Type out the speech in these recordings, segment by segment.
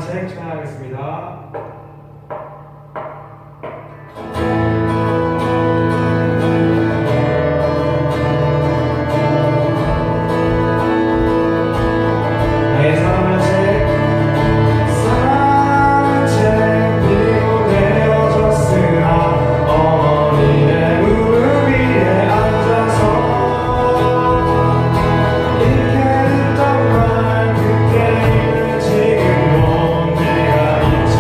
책 진행하겠습니다. 나의 사랑하는 책, 사랑하는 책 그리고 되어줬으나 어머니의 무릎 위에 앉아서 읽게 듣던 말 그때 있는 지금도 내가 잊지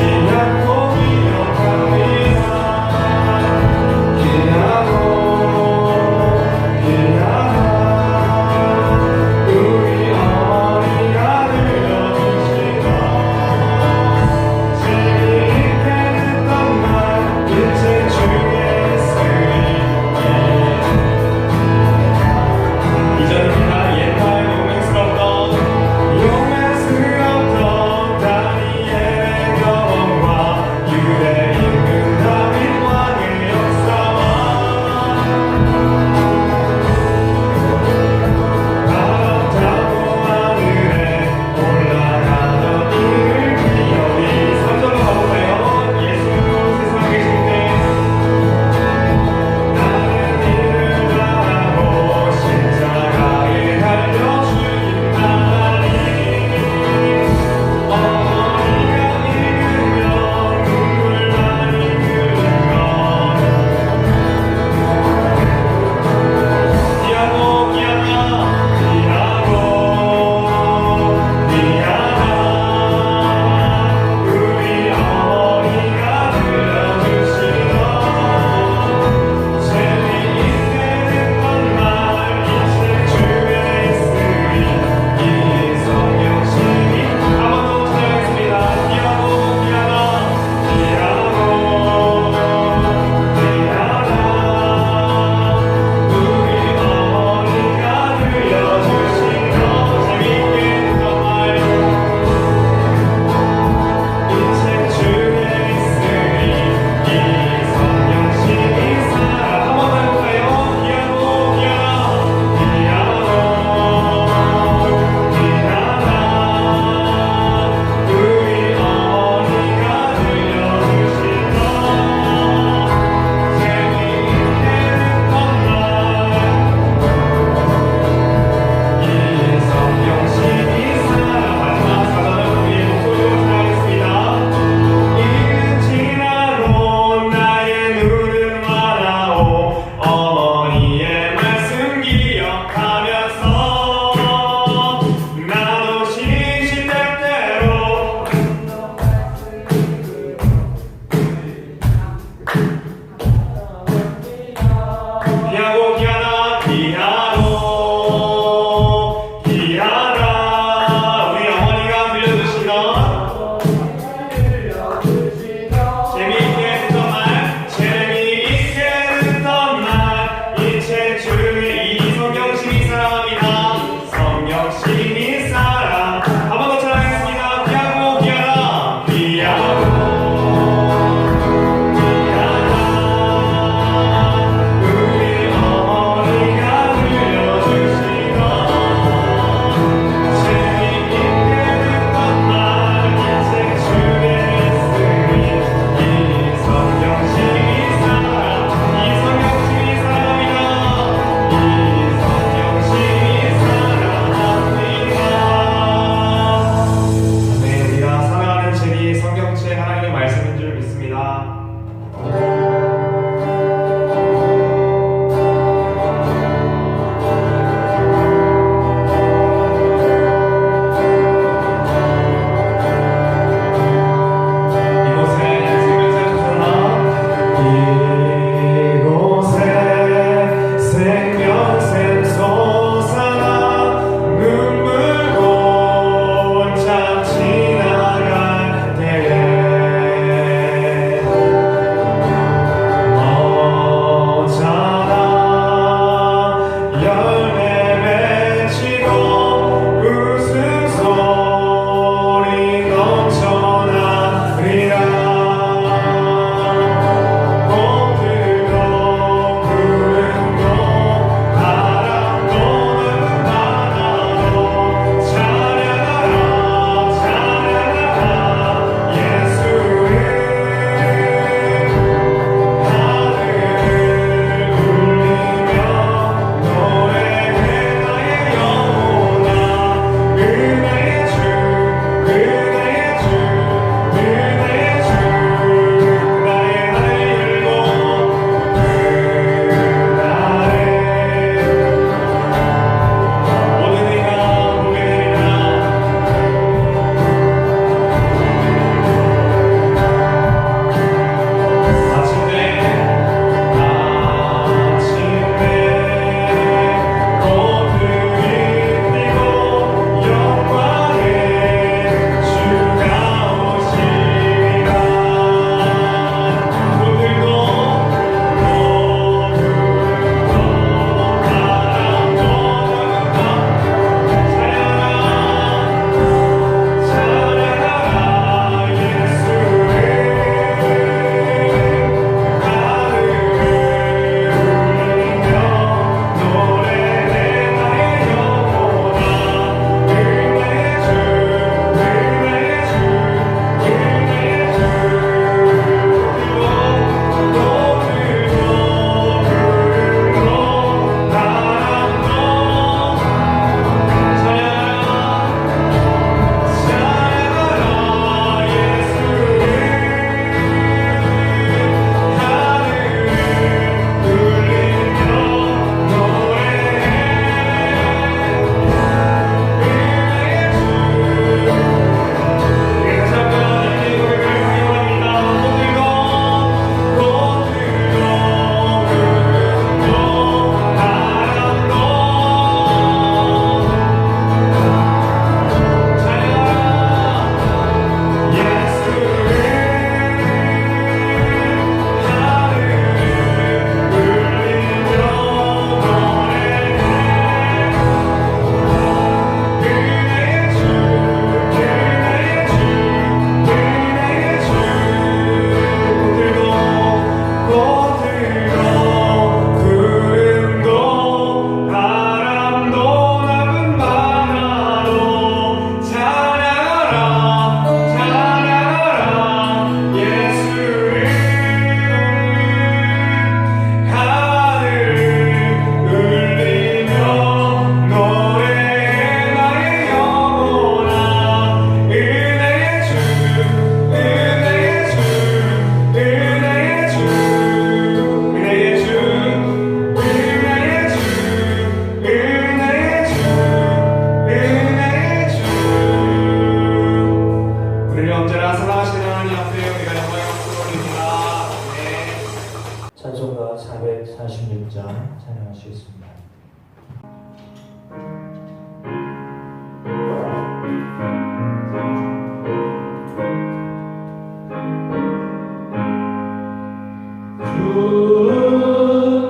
찬양하시겠습니다.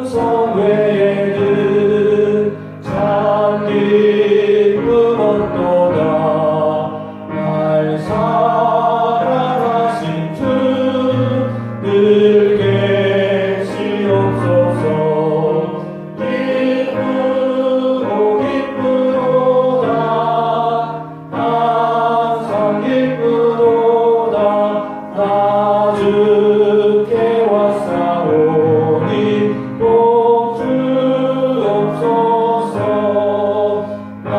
충성 외에는 참 기쁨 없도다. 날 사랑하신 주 늘 계시옵소서. 기쁘고 기쁘도다. 항상 기쁘도다. 나 주께 왔사오니 복 주옵소서. 나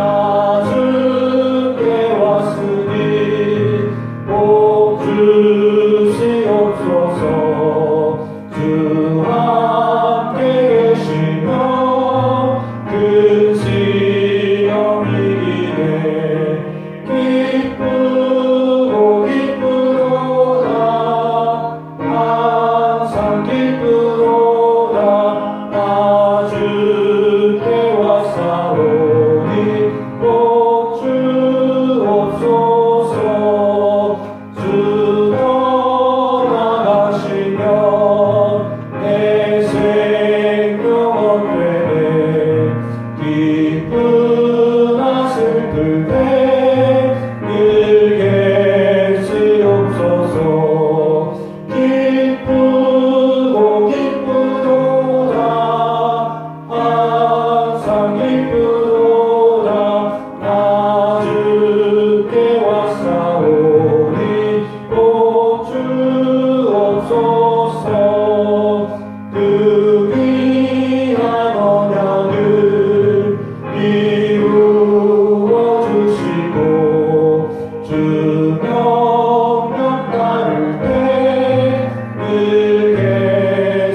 주께 왔으니 복 주시옵소서. 주 함께 계시며 큰 시험이 이기네. 기쁘고 기쁘도다. 항상 기쁘도다. 나 주께 왔사오니 복 주옵소서. 주 떠나가시면 내 생명 없되네. 기쁘나 슬플 때 늘 계시옵소서. 기쁘고 기쁘도다. 항상 기쁘도다. 나 주께 왔사오니 복 주옵소서. 그 귀한 언약을 이루어 주시고 주 명령 따를 때 늘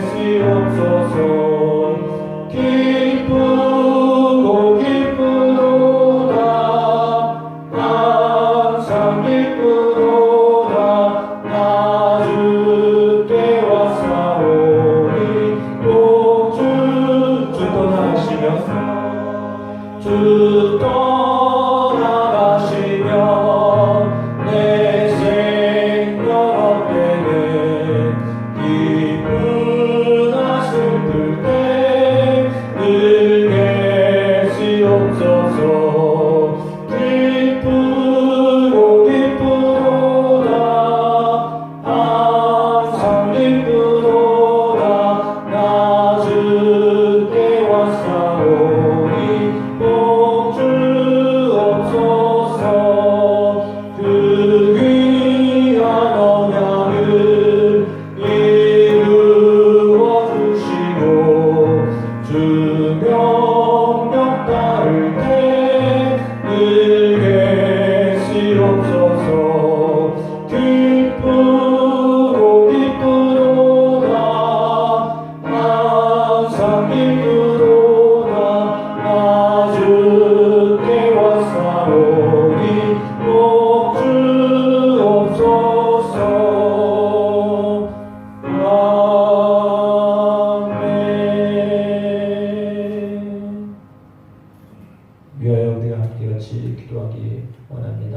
계시옵소서. 기쁘고 기쁘도다. 항상 기쁘도다. 나 주께 왔사오니 복 주 떠나가시며 주 떠나가시면 내 생명 없되네. 기쁘나 슬플 때 늘 계시옵소서. 기쁘고 기쁘도다. 항상 기쁘도다. 나 주께 왔사오니 복 주옵소서. 그 귀한 언약을 이루어 주시고 주 명령 따를 때 늘 계시옵소서. 기쁘고 기쁘도다. 항상 기쁘도다. 나 주께 왔사오니 복 주옵소서. 아멘. 위하여 우리가 함께 같이 기도하기 원합니다.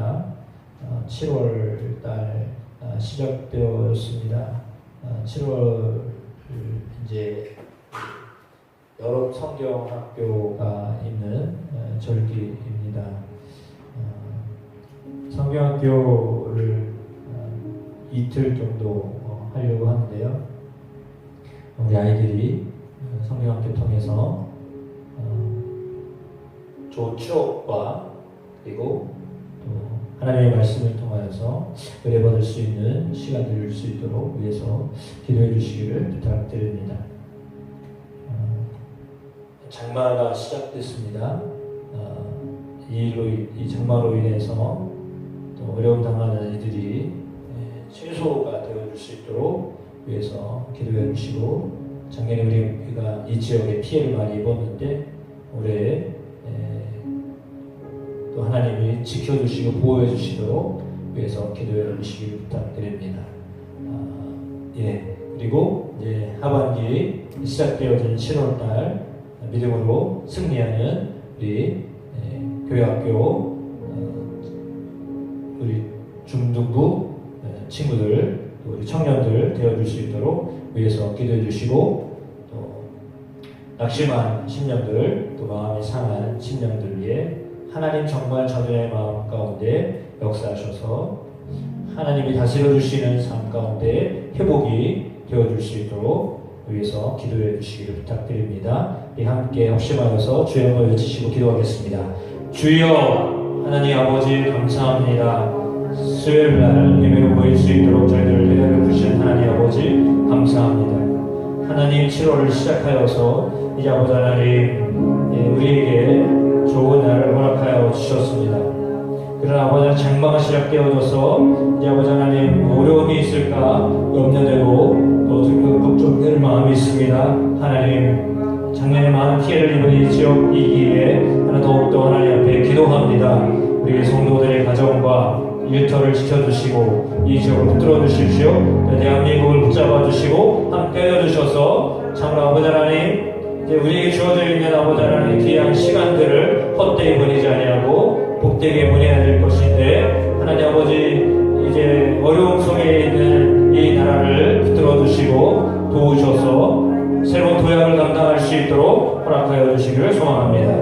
7월 달 시작되었습니다. 7월 이제 여러 성경학교가 있는 절기입니다. 성경학교를 이틀 정도 하려고 하는데요. 우리 아이들이 성경학교 통해서 좋은 추억과 그리고 또 하나님의 말씀을 통하여서 은혜받을 수 있는 시간 될 수 있도록 위해서 기도해 주시기를 부탁드립니다. 장마가 시작됐습니다. 이 장마로 인해서 또 어려움 당하는 이들이 최소가 되어줄 수 있도록 위해서 기도해 주시고, 작년에 우리가 이 지역에 피해를 많이 입었는데 올해 또 하나님이 지켜주시고 보호해 주시도록 위해서 기도해 주시기 부탁드립니다. 그리고 이제 하반기 시작되어진 7월달 믿음으로 승리하는 우리 교회학교 우리 중등부 친구들 또 우리 청년들 되어줄 수 있도록 위해서 기도해 주시고 또 낙심한 심령들 또 마음이 상한 심령들 위해 하나님 정말 저들의 마음 가운데 역사하셔서 하나님이 다스려 주시는 삶 가운데 회복이 되어줄 수 있도록 위해서 기도해 주시기를 부탁드립니다. 우리 함께 합심하여서 주의 한번 외치시고 기도하겠습니다. 주여 하나님 아버지 감사합니다. 수요일 날 예배로 모일 수 있도록 저희들을 데려다 주신 하나님 아버지 감사합니다. 하나님 7월을 시작하여서 이제 아버지 하나님 우리에게 좋은 날을 허락하여 주셨습니다. 그러나 아버지 장마가 시작되어져서 이제 아버지 하나님 어려움이 있을까 염려되고 또 걱정되는 마음이 있습니다. 하나님 작년에 많은 피해를 입은 이 지역 이기에 하나 더욱더 하나님 앞에 기도합니다. 우리 성도들의 가정과 일터를 지켜주시고 이 지역을 붙들어 주십시오. 대한민국을 붙잡아 주시고 함께 하여 주셔서 참으로 아버지 하나님 이제 우리에게 주어져 있는 아버지 하나님 귀한 시간들을 헛되이 보내지 아니하고 복되게 보내야 될 것인데 하나님 아버지 이제 어려움 속에 있는 이 나라를 붙들어 주시고 도우셔서 새로운 도약을 감당할 수 있도록 허락하여 주시기를 소망합니다.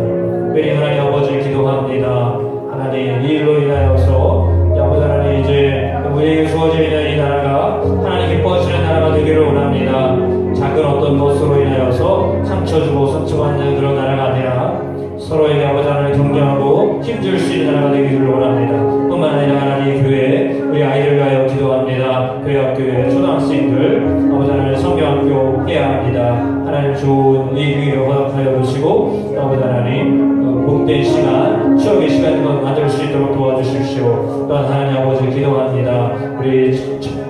우리 하나님 아버지 기도합니다. 하나님 이 일로 인하여서 아버지 하나님 이제 우리에게 주어져 있는 이 나라가 하나님 기뻐하시는 나라가 되기를 원합니다. 작은 어떤 것으로 인하여서 상처 주고 상처받는 그런 나라가 아니라 서로에게 아버지 하나님 존경하고 힘줄 수 있는 나라가 되기를 원합니다. 뿐만 아니라 하나님 교회 우리 아이들 위하여 기도합니다. 교회 학교의 초등학생들 아버지 하나님 성경학교 해야 합니다. 하나님 좋은 이 기회를 허락하여 주시고 아버지 하나님 복된 시간 추억의 시간을 만들 수 있도록 도와주십시오. 또한 하나님 아버지 기도합니다. 우리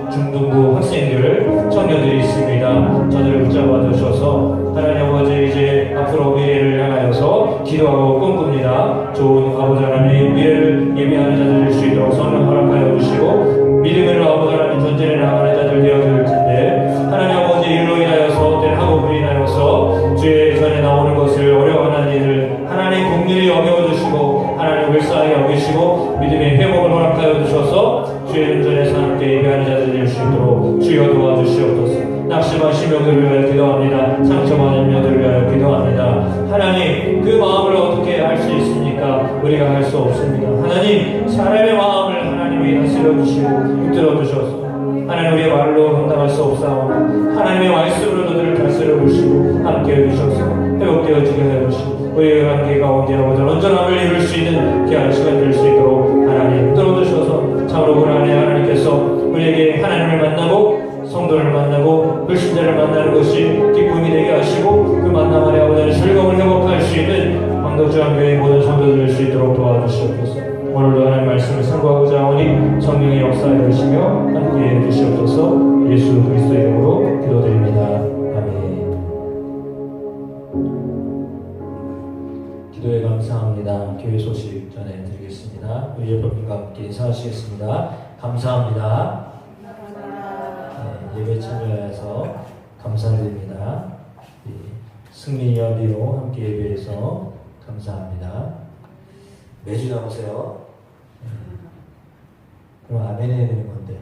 중등부 학생들 청년들이 있습니다. 저들을 붙잡아 주셔서 하나님 아버지 이제 앞으로 미래를 향하여서 기도하고 꿈꿉니다. 좋은 아버지 하나님 미래를 예비하는 자들 될 수 있도록 성령 허락하여 주시고 믿음으로 아버지 하나님 전진해 나가는 자들 되어줄 텐데 하나님 아버지 일로 인하여서 된 학업으로 인하여서 주의 전에 나오는 것을 어려워하는 일을 하나님 긍휼히 여겨주시고 하나님 불쌍히 여기시고 믿음의 회복을 허락하여 주셔서 주의 은전에서 함께 예배하는 자들 될 수 있도록 주여 도와주시옵소서. 낙심한 심령들을 위하여 기도합니다. 상처받은 자들을 위하여 기도합니다. 하나님 그 마음을 어떻게 할 수 있습니까? 우리가 할 수 없습니다. 하나님 사람의 마음을 하나님이 다스려 주시고 붙들어 주셔서 하나님 우리의 말로 감당할 수 없사오나 하나님의 말씀으로 저들을 다스려 주시고 함께 해주셔서 회복되어지게 해주시고 우리의 관계 가운데 아버지 온전함을 이룰 수 있는 귀한 시간 될 수 있도록 하나님 붙들어주셔서 참으로 그 안에 하나님께서 우리에게 하나님을 만나고 성도를 만나고 불신자를 만나는 것이 기쁨이 되게 하시고 그 만남 안에 아버지의 즐거움을 회복할 수 있는 광덕주한교회의 모든 성도들 될 수 있도록 도와주시옵소서. 오늘도 하나님 말씀을 상고하고자 하오니 성령의 역사에 주시며 함께해 주시옵소서. 예수 그리스도의 이름으로 기도드립니다. 아멘. 기도에 감사합니다. 교회 소식 전해드리겠습니다. 우리 예법님과 함께 인사하시겠습니다. 감사합니다. 예배 참여해서 감사드립니다. 승리 연리로 함께 예배해서 감사합니다. 매주 나오세요. 그럼 아멘 해야 되는 건데.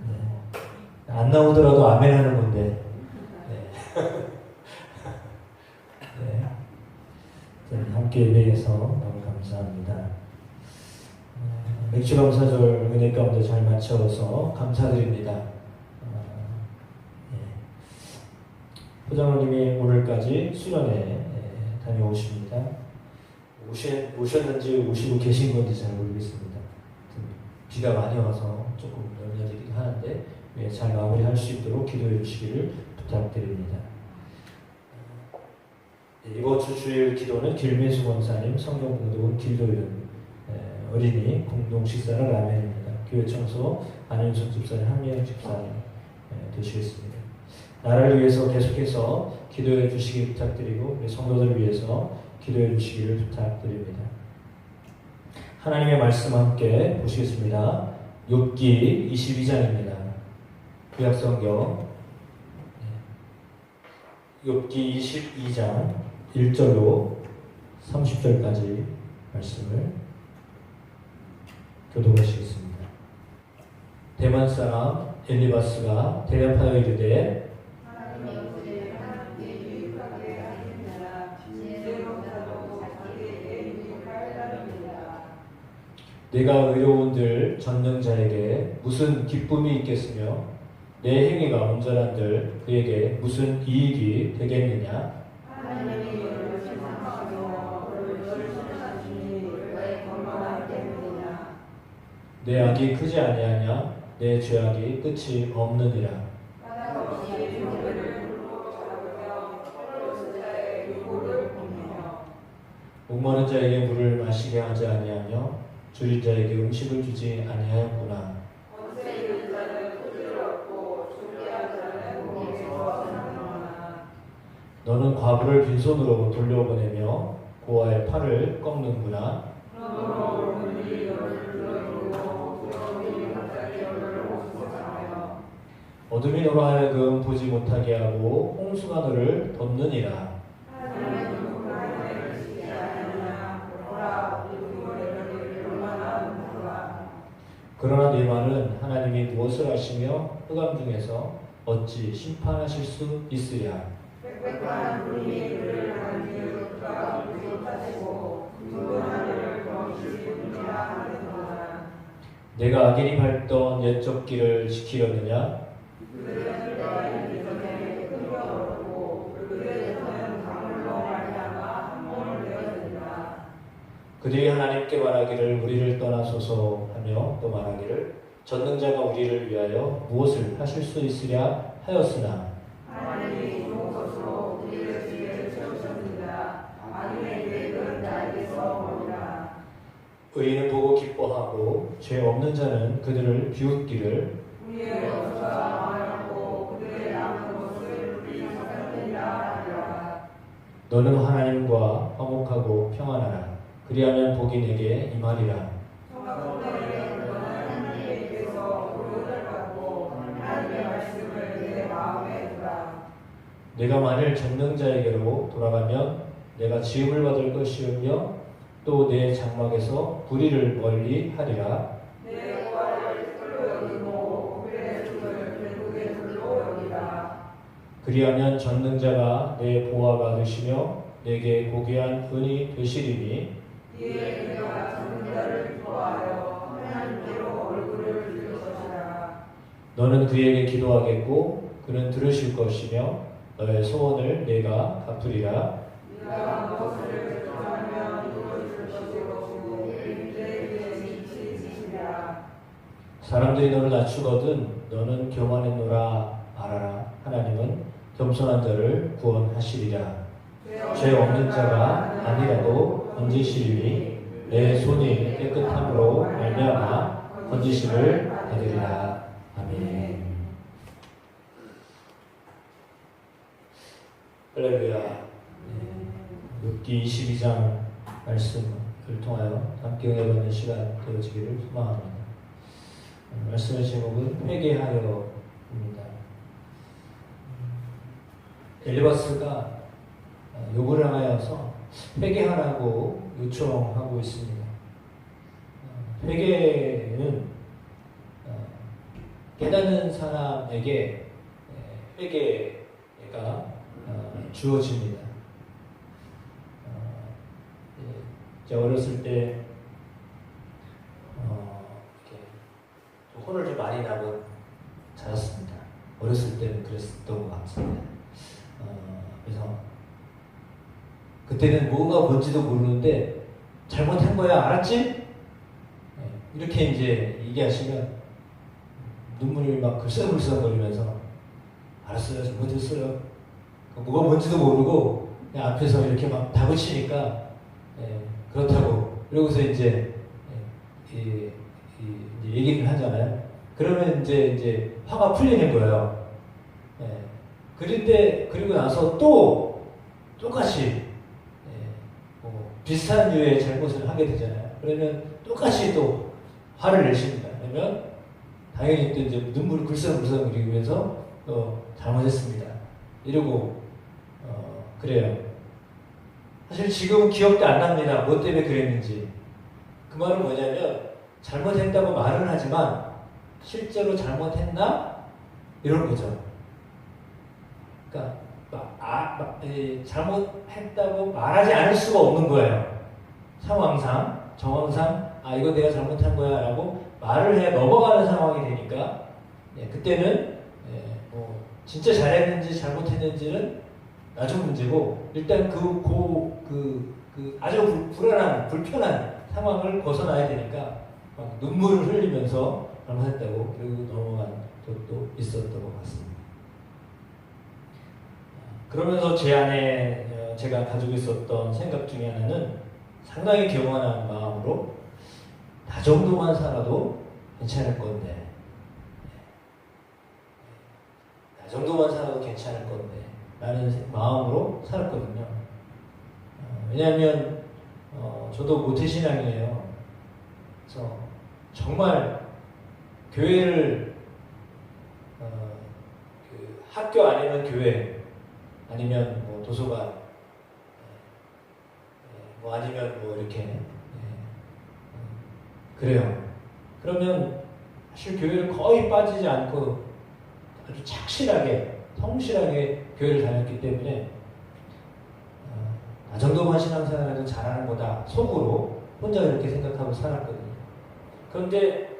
네. 안 나오더라도 아멘 하는 건데. 네. 네. 함께 예배해서 너무 감사합니다. 맥주감사절 은혜 가운데 잘 마쳐서 감사드립니다. 포장로님이 오늘까지 수련회 다녀오십니다. 오셨는지 오시고 계신 건지 잘 모르겠습니다. 비가 많이 와서 조금 염려되긴 하는데 잘 마무리할 수 있도록 기도해 주시기를 부탁드립니다. 이번 주 주일 기도는 길매수 권사님, 성경공동은 길도윤 어린이 공동 식사는 라면입니다. 교회 청소 안윤석 집사님, 한미영 집사님 되시겠습니다. 나라를 위해서 계속해서 기도해 주시기 부탁드리고 우리 성도들을 위해서 기도해 주시기를 부탁드립니다. 하나님의 말씀 함께 보시겠습니다. 욥기 22장입니다. 구약성경 욥기 22장 1절로 30절까지 말씀을 교독하시겠습니다. 대만 사람 엘리바스가 대답하여 이르되 내가 의로운들 전능자에게 무슨 기쁨이 있겠으며 내 행위가 온전한들 그에게 무슨 이익이 되겠느냐? 내 악이 크지 아니하냐? 내 죄악이 끝이 없느니라. 목마른 자에게 물을 마시게 하지 아니하며 줄인 자에게 음식을 주지 아니하였구나. 너는 과부를 빈손으로 돌려보내며 고아의 팔을 꺾는구나. 어둠이 너로 하여금 보지 못하게 하고 홍수가 너를 덮느니라. 그러나 네 말은 하나님이 무엇을 하시며 흑암 중에서 어찌 심판하실 수 있으랴. 내가 악인이 밟던 옛적 길을 지키려느냐? 그들이 하나님께 말하기를 우리를 떠나소서 하며 또 말하기를 전능자가 우리를 위하여 무엇을 하실 수 있으랴 하였으나 하나님이 좋은 것으로 우리를 지혜를 채우셨느니라. 악인의 계획은 나에게서 멀리라. 의인은 보고 기뻐하고 죄 없는 자는 그들을 비웃기를 우리의 것과 망하고 그들의 남은 것을 우리 생각하리라 하리라. 너는 하나님과 화목하고 평안하라. 그리하면 복이 내게 임하리라. 성도들에게 너는 하나님께서 우리를 받고 하나님의 말씀을 내 마음에 두라. 내가 만일 전능자에게로 돌아가면 내가 지음을 받을 것이오며 또 내 장막에서 불의를 멀리 하리라. 내 고아를 풀로 여기고 그의 죽을 결국의 불로 여기라. 그리하면 전능자가 내 보화가 되시며 내게 고귀한 은이 되시리니 이에 그가 전능자를 구하여 하나님께로 얼굴을 들일 것이라. 너는 그에게 기도하겠고 그는 들으실 것이며 너의 소원을 내가 갚으리라. 네가 무엇을 결정하면 이루어질 것이고 그의 지시리라. 사람들이 너를 낮추거든 너는 교만했노라 알아라. 하나님은 겸손한 자를 구원하시리라. 죄 없는 자가 아니라도 건지시리니 내 손이 깨끗함으로 말미암아 건지심을 받으리라. 아멘. 할렐루야. 욥기 22장 말씀을 통하여 함께 은혜받는 시간 되어지기를 소망합니다. 말씀의 제목은 회개하여입니다. 엘리바스가 욥을 향하여서 회개하라고 요청하고 있습니다. 회개는 깨닫는 사람에게 회개가 주어집니다. 제가 어렸을 때 이렇게 혼을 좀 많이 나고 자랐습니다. 어렸을 때는 그랬던 것 같습니다. 그래서 그때는 뭐가 뭔지도 모르는데 잘못한 거야 알았지? 이렇게 이제 얘기하시면 눈물이 막 글썽글썽거리면서 알았어요, 잘못했어요. 뭐가 뭔지도 모르고 그냥 앞에서 이렇게 막 다그치니까 그렇다고 그러고서 이제 얘기를 하잖아요. 그러면 이제 화가 풀리는 거예요. 그리고 나서 또 똑같이 비슷한 류의 잘못을 하게 되잖아요. 그러면 똑같이 또 화를 내십니다. 그러면 당연히 또 이제 눈물을 글썽글썽 그리면서 잘못했습니다. 이러고 그래요. 사실 지금 기억도 안 납니다. 뭐 때문에 그랬는지. 그 말은 뭐냐면 잘못했다고 말은 하지만 실제로 잘못했나? 이런 거죠. 그러니까 잘못했다고 말하지 않을 수가 없는 거예요. 상황상, 정황상 이거 내가 잘못한 거야 라고 말을 해야 넘어가는 상황이 되니까 그때는 진짜 잘했는지 잘못했는지는 나중 문제고 일단 아주 불안한 불편한 상황을 벗어나야 되니까 막 눈물을 흘리면서 잘못했다고 그리고 넘어간 적도 있었던 것 같습니다. 그러면서 제 안에 제가 가지고 있었던 생각 중에 하나는 상당히 경건한 마음으로 나 정도만 살아도 괜찮을 건데 나 정도만 살아도 괜찮을 건데 라는 마음으로 살았거든요. 왜냐하면 저도 모태신앙이에요. 그래서 정말 교회를 학교 아니면 교회 아니면 뭐 도서관 뭐 아니면 뭐 이렇게 그래요. 그러면 사실 교회를 거의 빠지지 않고 아주 착실하게 성실하게 교회를 다녔기 때문에 나 정도만 신앙생활해도 잘하는 거다 속으로 혼자 그렇게 생각하고 살았거든요. 그런데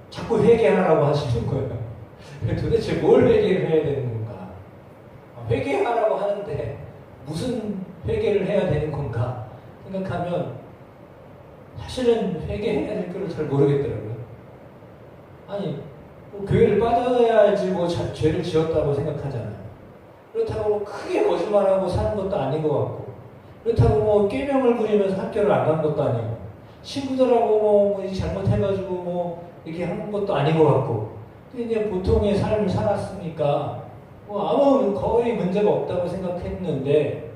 자꾸 회개하라고 하시는 거예요. 도대체 뭘 회개를 해야 되는 건가? 회개하라고 하는데 무슨 회개를 해야 되는 건가 생각하면 사실은 회개해야 될 거를 잘 모르겠더라고요. 아니 교회를 빠져야지 뭐 죄를 지었다고 생각하잖아요. 그렇다고 크게 거짓말하고 사는 것도 아닌 것 같고 그렇다고 뭐 꾀명을 부리면서 학교를 안 간 것도 아니고 친구들하고 뭐 잘못해가지고 뭐 이렇게 한 것도 아닌 것 같고 근데 이제 보통의 삶을 살았으니까 뭐 아무 거의 문제가 없다고 생각했는데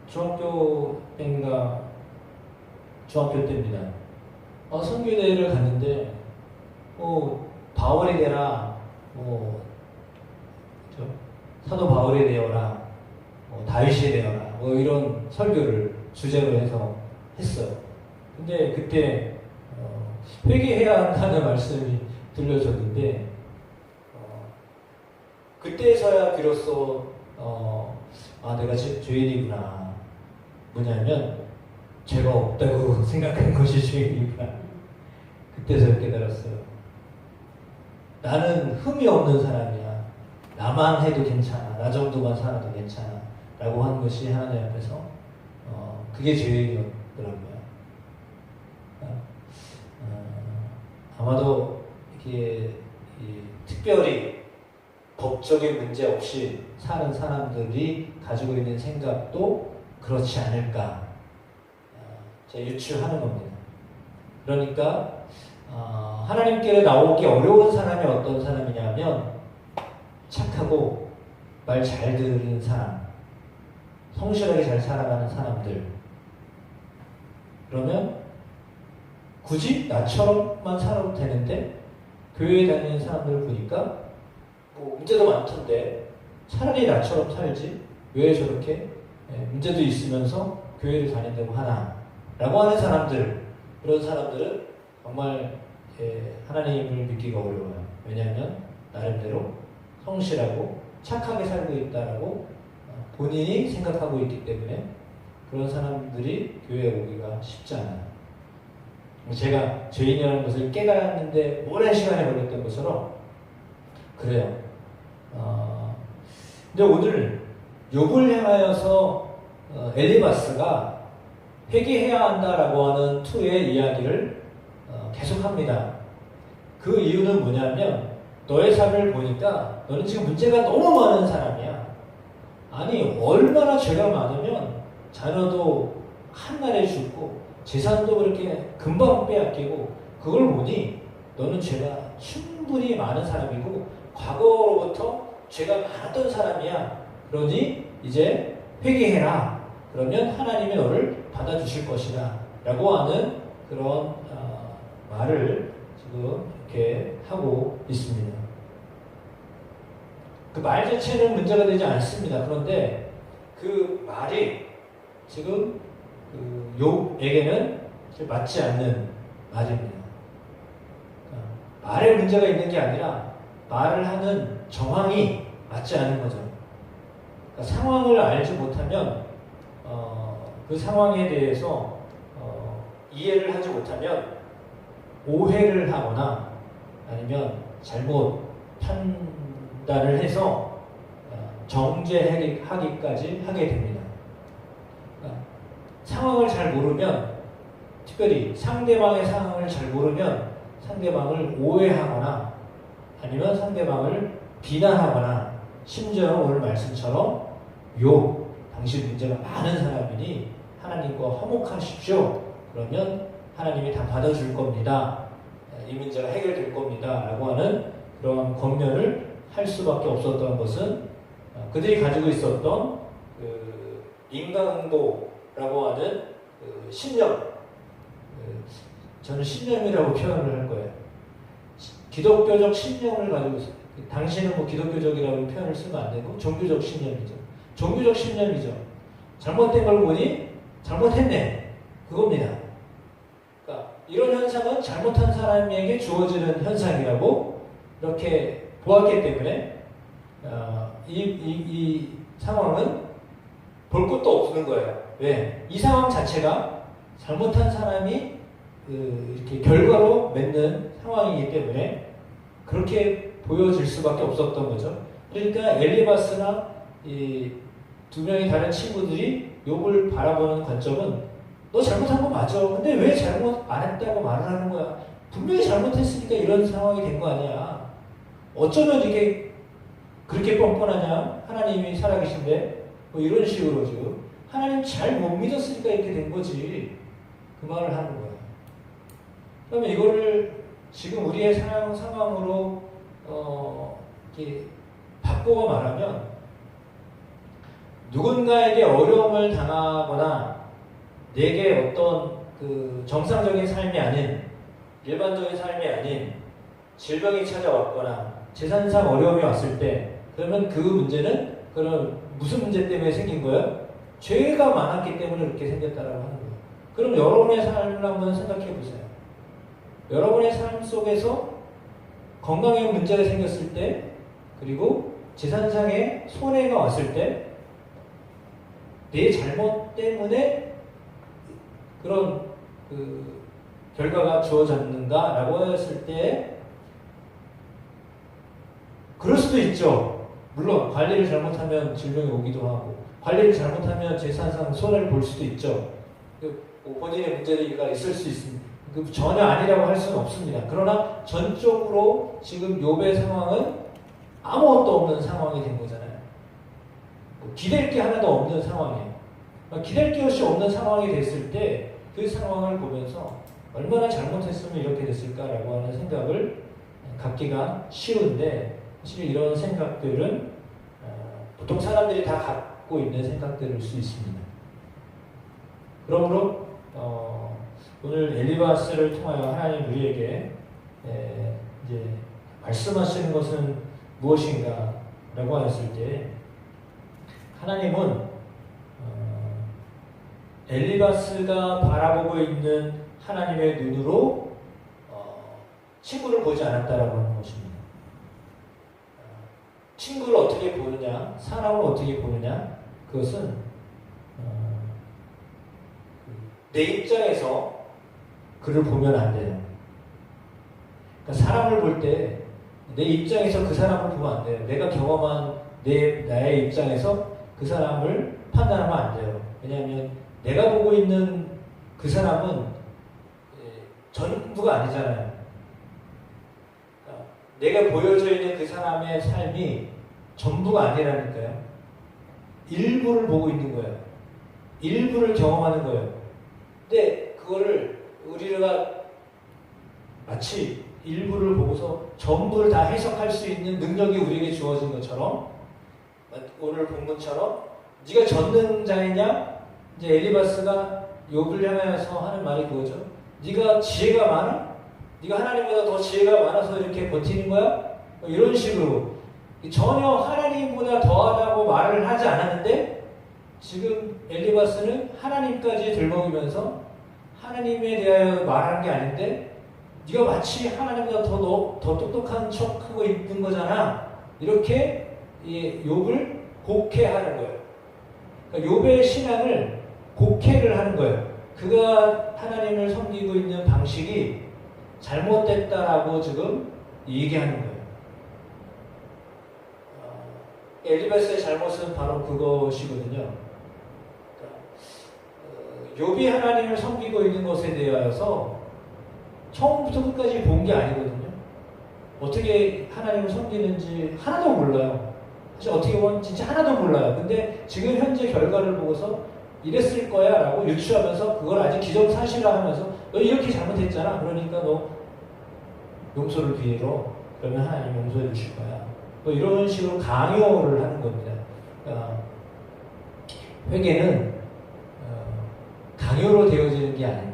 중학교 때입니다. 선교대회를 갔는데 바울이 되라 사도 바울이 되어라 다윗이 되어라 이런 설교를 주제로 해서 했어요. 근데 그때 회개해야 한다는 말씀이 들려졌는데 그때서야 비로소 내가 죄인이구나. 뭐냐면 죄가 없다고 생각한 것이 죄인이구나. 그때서 깨달았어요. 나는 흠이 없는 사람이야. 나만 해도 괜찮아. 나 정도만 살아도 괜찮아. 라고 하는 것이 하나님 앞에서 그게 죄인이었더라고요. 아마도 이렇게 특별히 법적인 문제 없이 사는 사람들이 가지고 있는 생각도 그렇지 않을까 제가 유추하는 겁니다. 그러니까 하나님께 나오기 어려운 사람이 어떤 사람이냐면 착하고 말 잘 듣는 사람, 성실하게 잘 살아가는 사람들. 그러면 굳이 나처럼만 살아도 되는데 교회에 다니는 사람들 보니까 뭐 문제도 많던데 차라리 나처럼 살지 왜 저렇게 문제도 있으면서 교회를 다닌다고 하나 라고 하는 사람들, 그런 사람들은 정말 하나님을 믿기가 어려워요. 왜냐하면 나름대로 성실하고 착하게 살고 있다라고 본인이 생각하고 있기 때문에 그런 사람들이 교회에 오기가 쉽지 않아요. 제가 죄인이라는 것을 깨달았는데 오랜 시간이 걸렸던 것처럼 그래요. 근데 오늘 욥을 향하여서 엘리바스가 회개해야 한다라고 하는 투의 이야기를 계속합니다. 그 이유는 뭐냐면 너의 삶을 보니까 너는 지금 문제가 너무 많은 사람이야. 아니 얼마나 죄가 많으면 자녀도 한날에 죽고 재산도 그렇게 금방 빼앗기고 그걸 보니 너는 죄가 충분히 많은 사람이고 과거로부터 죄가 많았던 사람이야. 그러니 이제 회개해라. 그러면 하나님이 너를 받아주실 것이다 라고 하는 그런 말을 지금 이렇게 하고 있습니다. 그 말 자체는 문제가 되지 않습니다. 그런데 그 말이 지금 그 욥에게는 맞지 않는 말입니다. 말에 문제가 있는 게 아니라 말을 하는 정황이 맞지 않은 거죠. 그러니까 상황을 알지 못하면 그 상황에 대해서 이해를 하지 못하면 오해를 하거나 아니면 잘못 판단을 해서 정죄하기까지 하게 됩니다. 그러니까 상황을 잘 모르면, 특별히 상대방의 상황을 잘 모르면 상대방을 오해하거나 아니면 상대방을 비난하거나, 심지어 오늘 말씀처럼 욥, 당신 문제가 많은 사람이니 하나님과 화목하십시오. 그러면 하나님이 다 받아줄 겁니다. 이 문제가 해결될 겁니다. 라고 하는 그러한 권면을 할 수밖에 없었던 것은 그들이 가지고 있었던 그 인간응보라고 하는 그 신념, 저는 신념이라고 표현을 할 거예요. 기독교적 신념을 가지고 있어요. 당신은 뭐 기독교적이라고 표현을 쓰면 안 되고 종교적 신념이죠. 종교적 신념이죠. 잘못된 걸 보니 잘못했네. 그겁니다. 그러니까 이런 현상은 잘못한 사람에게 주어지는 현상이라고 이렇게 보았기 때문에 이 상황은 볼 것도 없는 거예요. 왜? 이 상황 자체가 잘못한 사람이 이렇게 결과로 맺는 상황이기 때문에 그렇게 보여질 수밖에 없었던 거죠. 그러니까 엘리바스나 이 두 명의 다른 친구들이 욥을 바라보는 관점은 너 잘못한 거 맞아. 근데 왜 잘못 안 했다고 말을 하는 거야? 분명히 잘못했으니까 이런 상황이 된 거 아니야. 어쩌면 이게 그렇게 뻔뻔하냐? 하나님이 살아계신데 뭐 이런 식으로 지금 하나님 잘 못 믿었으니까 이렇게 된 거지. 그 말을 하는 거야. 그러면 이거를 지금 우리의 상황으로 이렇게 바꾸어 말하면, 누군가에게 어려움을 당하거나 내게 어떤 그 정상적인 삶이 아닌, 일반적인 삶이 아닌 질병이 찾아왔거나 재산상 어려움이 왔을 때, 그러면 그 문제는 그런 무슨 문제 때문에 생긴 거예요? 죄가 많았기 때문에 그렇게 생겼다라고 하는 거예요. 그럼 여러분의 삶을 한번 생각해 보세요. 여러분의 삶 속에서 건강에 문제가 생겼을 때, 그리고 재산상의 손해가 왔을 때, 내 잘못 때문에 그런 그 결과가 주어졌는가라고 했을 때, 그럴 수도 있죠. 물론 관리를 잘못하면 질병이 오기도 하고, 관리를 잘못하면 재산상 손해를 볼 수도 있죠. 본인의 문제가 있을 수 있습니다. 전혀 아니라고 할 수는 없습니다. 그러나 전적으로 지금 욥의 상황은 아무것도 없는 상황이 된 거잖아요. 기댈 게 하나도 없는 상황이에요. 기댈 게 없이 없는 상황이 됐을 때 그 상황을 보면서 얼마나 잘못했으면 이렇게 됐을까라고 하는 생각을 갖기가 쉬운데, 사실 이런 생각들은 보통 사람들이 다 갖고 있는 생각들일 수 있습니다. 그러므로 오늘 엘리바스를 통하여 하나님 우리에게 이제 말씀하시는 것은 무엇인가라고 하였을 때, 하나님은 엘리바스가 바라보고 있는 하나님의 눈으로 친구를 보지 않았다라고 하는 것입니다. 친구를 어떻게 보느냐, 사람을 어떻게 보느냐, 그것은 내 입장에서 그를 보면 안 돼요. 그러니까 사람을 볼 때 내 입장에서 그 사람을 보면 안 돼요. 내가 경험한 나의 입장에서 그 사람을 판단하면 안 돼요. 왜냐하면 내가 보고 있는 그 사람은 전부가 아니잖아요. 내가 보여져 있는 그 사람의 삶이 전부가 아니라니까요. 일부를 보고 있는 거예요. 일부를 경험하는 거예요. 근데 그거를 우리가 마치 일부를 보고서 전부를 다 해석할 수 있는 능력이 우리에게 주어진 것처럼, 오늘 본문처럼 네가 전능자이냐? 이제 엘리바스가 욥을 향해서 하는 말이 그거죠. 네가 지혜가 많아? 네가 하나님보다 더 지혜가 많아서 이렇게 버티는 거야? 이런 식으로 전혀 하나님보다 더하다고 말을 하지 않았는데 지금 엘리바스는 하나님까지 들먹이면서 하나님에 대하여 말하는 게 아닌데 네가 마치 하나님보다 더 똑똑한 척하고 있는 거잖아. 이렇게 욥을 곡해하는 거예요. 그러니까 욥의 신앙을 곡해를 하는 거예요. 그가 하나님을 섬기고 있는 방식이 잘못됐다라고 지금 얘기하는 거예요. 엘리바스의 잘못은 바로 그것이거든요. 욥이 하나님을 섬기고 있는 것에 대하여서 처음부터 끝까지 본 게 아니거든요. 어떻게 하나님을 섬기는지 하나도 몰라요. 사실 어떻게 보면 진짜 하나도 몰라요. 근데 지금 현재 결과를 보고서 이랬을 거야 라고 유추하면서 그걸 아직 기정사실화하면서 너 이렇게 잘못했잖아. 그러니까 너 용서를 빌어. 그러면 하나님 용서해 주실 거야. 뭐 이런 식으로 강요를 하는 겁니다. 회개는 강요로 되어지는 게 아닙니다.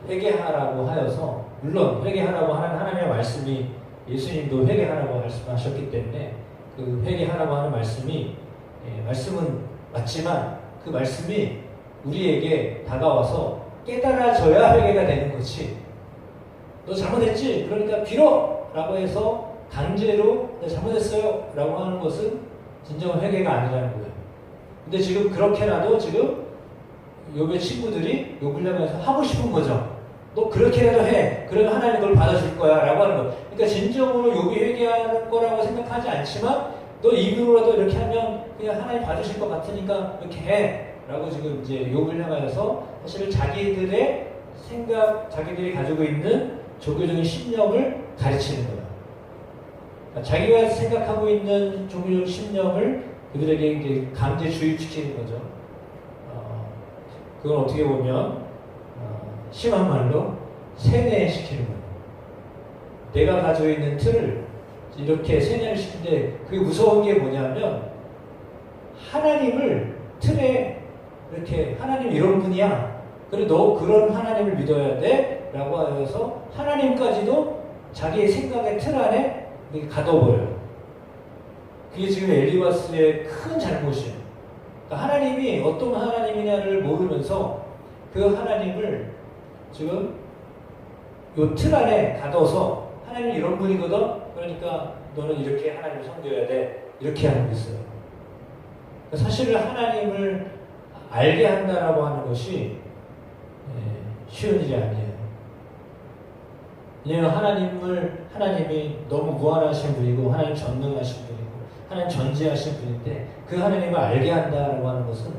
회개하라고 하여서, 물론 회개하라고 하는 하나님의 말씀이, 예수님도 회개하라고 말씀하셨기 때문에 그 회개하라고 하는 말씀이, 말씀은 맞지만 그 말씀이 우리에게 다가와서 깨달아져야 회개가 되는 거지. 너 잘못했지? 그러니까 빌어! 라고 해서 강제로 내가 잘못했어요 라고 하는 것은 진정한 회개가 아니라는 거예요. 근데 지금 그렇게라도 지금 욥의 친구들이 욥을 향해서 하고 싶은 거죠. 너 그렇게라도 해. 그러면 하나님 그걸 받아줄 거야 라고 하는 거예요. 그러니까 진정으로 욥이 회개하는 거라고 생각하지 않지만 너 입으로라도 이렇게 하면 그냥 하나님 받으실 것 같으니까 이렇게 해 라고 지금 이제 욥을 향해서 사실 자기들의 생각, 자기들이 가지고 있는 종교적인 신념을 가르치는 거예요. 그러니까 자기가 생각하고 있는 종교적 신념을 그들에게 이제 강제 주입시키는 거죠. 그건 어떻게 보면 심한 말로 세뇌시키는 거예요. 내가 가지고 있는 틀을 이렇게 세뇌를 시키는데 그게 무서운 게 뭐냐면 하나님을 틀에 이렇게 하나님 이런 분이야. 그래 너 그런 하나님을 믿어야 돼 라고 하여서 하나님까지도 자기의 생각의 틀 안에 가둬버려요. 그게 지금 엘리바스의 큰 잘못이에요. 그러니까 하나님이 어떤 하나님이냐를 모르면서 그 하나님을 지금 요 틀 안에 가둬서 하나님이 이런 분이거든. 그러니까 너는 이렇게 하나님을 섬겨야 돼. 이렇게 하는 게 있어요. 사실은 하나님을 알게 한다라고 하는 것이 쉬운 일이 아니에요. 왜냐하면 하나님이 너무 무한하신 분이고 하나님 전능하신 분이고 하나님 전지하신 분인데 그 하나님을 알게 한다라고 하는 것은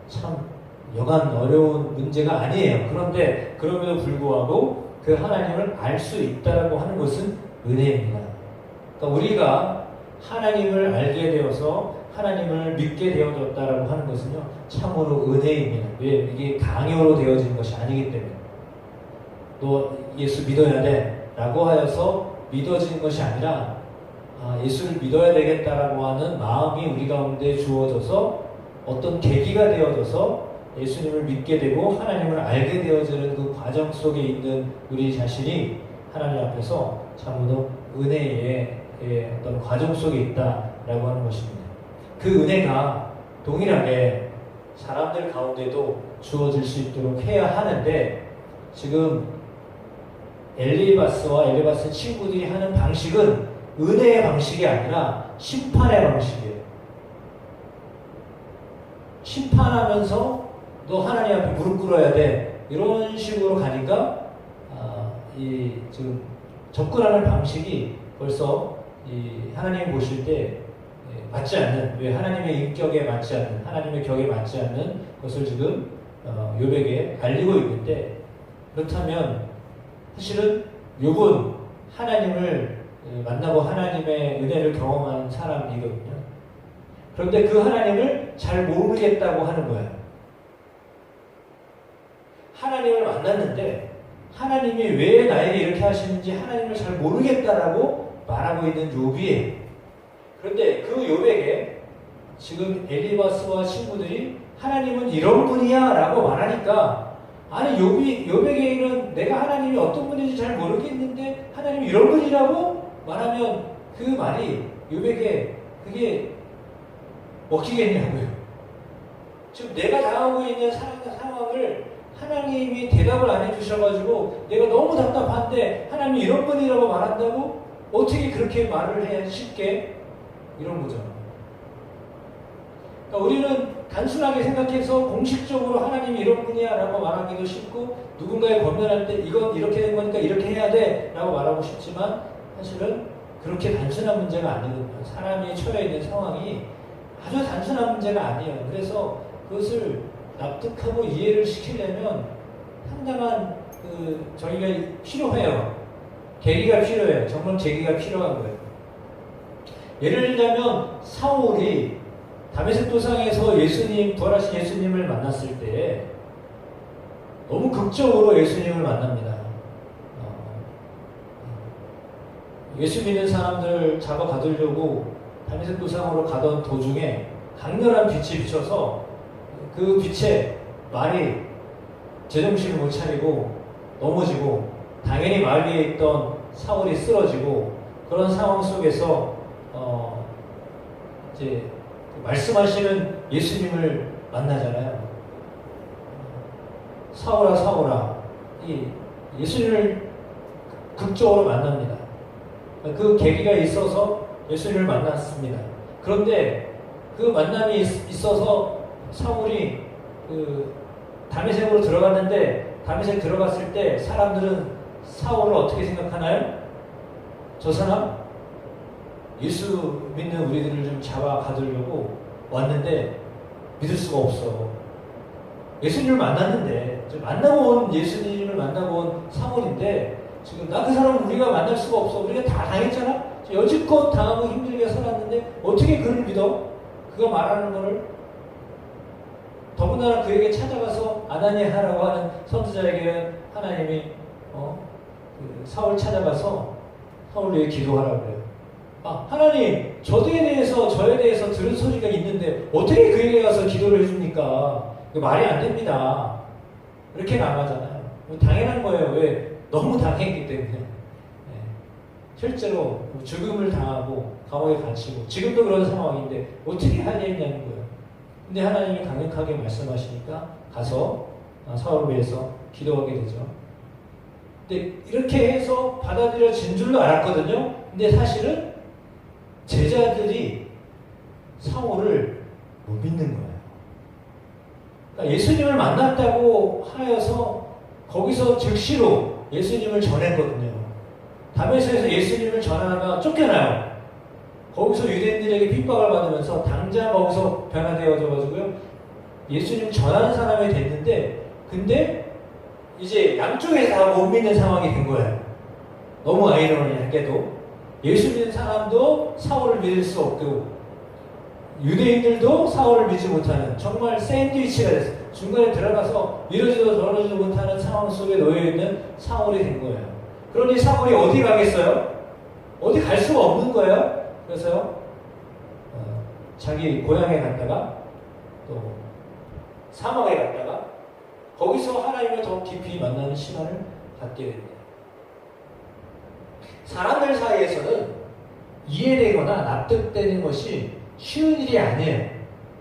참 여간 어려운 문제가 아니에요. 그런데 그럼에도 불구하고 그 하나님을 알 수 있다라고 하는 것은 은혜입니다. 그러니까 우리가 하나님을 알게 되어서 하나님을 믿게 되어졌다라고 하는 것은요 참으로 은혜입니다. 왜? 이게 강요로 되어진 것이 아니기 때문에. 너 예수 믿어야 돼 라고 하여서 믿어지는 것이 아니라 예수를 믿어야 되겠다라고 하는 마음이 우리 가운데 주어져서 어떤 계기가 되어져서 예수님을 믿게 되고 하나님을 알게 되어지는 그 과정 속에 있는 우리 자신이 하나님 앞에서 참으로 은혜의 어떤 과정 속에 있다라고 하는 것입니다. 그 은혜가 동일하게 사람들 가운데도 주어질 수 있도록 해야 하는데 지금 엘리바스 친구들이 하는 방식은 은혜의 방식이 아니라 심판의 방식이에요. 심판하면서 너 하나님 앞에 무릎 꿇어야 돼. 이런 식으로 가니까 지금 접근하는 방식이 벌써 하나님이 보실 때 맞지 않는, 왜 하나님의 인격에 맞지 않는, 하나님의 격에 맞지 않는 것을 지금 욥에게 알리고 있는데, 그렇다면 사실은 욥은 하나님을 만나고 하나님의 은혜를 경험한 사람이거든요. 그런데 그 하나님을 잘 모르겠다고 하는 거예요. 하나님을 만났는데 하나님이 왜 나에게 이렇게 하시는지 하나님을 잘 모르겠다라고 말하고 있는 욥이에요. 그런데 그 욥에게 지금 엘리바스와 친구들이 하나님은 이런 분이야 라고 말하니까, 아니 욥에게는 내가 하나님이 어떤 분인지 잘 모르겠는데 하나님이 이런 분이라고 말하면 그 말이 욥에게 그게 먹히겠냐고요. 지금 내가 당하고 있는 상황을 하나님이 대답을 안 해주셔가지고 내가 너무 답답한데 하나님이 이런 분이라고 말한다고? 어떻게 그렇게 말을 해 쉽게? 이런 거죠. 그러니까 우리는 단순하게 생각해서 공식적으로 하나님이 이런 분이야 라고 말하기도 쉽고 누군가에 권면할 때 이건 이렇게 된 거니까 이렇게 해야 돼 라고 말하고 싶지만 사실은 그렇게 단순한 문제가 아니거든요. 사람이 처해 있는 상황이 아주 단순한 문제가 아니에요. 그래서 그것을 납득하고 이해를 시키려면 상당한 저희가 필요해요. 계기가 필요해요. 정말 계기가 필요한 거예요. 예를 들자면 사울이 다메섹 도상에서 부활하신 예수님을 만났을 때 너무 극적으로 예수님을 만납니다. 예수 믿는 사람들 잡아 가두려고 다메섹 도상으로 가던 도중에 강렬한 빛이 비쳐서 그 빛에 말이 제정신을 못 차리고 넘어지고 당연히 말 위에 있던 사울이 쓰러지고 그런 상황 속에서 이제 말씀하시는 예수님을 만나잖아요. 사울아 사울아 이 예수님을 극적으로 만납니다. 그 계기가 있어서 예수님을 만났습니다. 그런데 그 만남이 있어서 사울이 다메섹으로 들어갔는데 다메섹 들어갔을 때 사람들은 사울을 어떻게 생각하나요? 저 사람 예수 믿는 우리들을 좀 잡아 가두려고 왔는데 믿을 수가 없어. 예수님을 만났는데 예수님을 만나고 온 사울인데 지금 나 그 사람은 우리가 만날 수가 없어. 우리가 다 당했잖아. 여지껏 당하고 힘들게 살았는데 어떻게 그를 믿어? 그가 말하는 거를 더군다나 그에게 찾아가서 아나니아라고 하는 선지자에게 하나님이 사울 찾아가서 사울 위해 기도하라고 그래요. 하나님 저에 대해서 들은 소리가 있는데 어떻게 그에게 가서 기도를 해줍니까? 말이 안 됩니다. 이렇게 나가잖아요. 당연한 거예요. 왜? 너무 당했기 때문에. 실제로 죽음을 당하고 감옥에 갇히고 지금도 그런 상황인데 어떻게 하겠냐는 거예요. 근데 하나님이 강력하게 말씀하시니까 가서 사울을 위해서 기도하게 되죠. 근데 이렇게 해서 받아들여진 줄로 알았거든요. 근데 사실은 제자들이 사울을 못 믿는 거예요. 그러니까 예수님을 만났다고 하여서 거기서 즉시로 예수님을 전했거든요. 다메섹에서 예수님을 전하다가 쫓겨나요. 거기서 유대인들에게 핍박을 받으면서 당장 거기서 변화되어져가지고요. 예수님 전하는 사람이 됐는데 근데 이제 양쪽에서 다 못 믿는 상황이 된 거예요. 너무 아이러니하게도 예수 믿는 사람도 사울을 믿을 수 없고 유대인들도 사울을 믿지 못하는 정말 샌드위치가 됐어요. 중간에 들어가서 이러지도 저러지도 못하는 상황 속에 놓여있는 사울이 된 거예요. 그러니 사울이 어디 가겠어요? 어디 갈 수가 없는 거예요. 그래서 자기 고향에 갔다가 또 사막에 갔다가 거기서 하나님을 더 깊이 만나는 시간을 갖게 됩니다. 사람들 사이에서는 이해되거나 납득되는 것이 쉬운 일이 아니에요.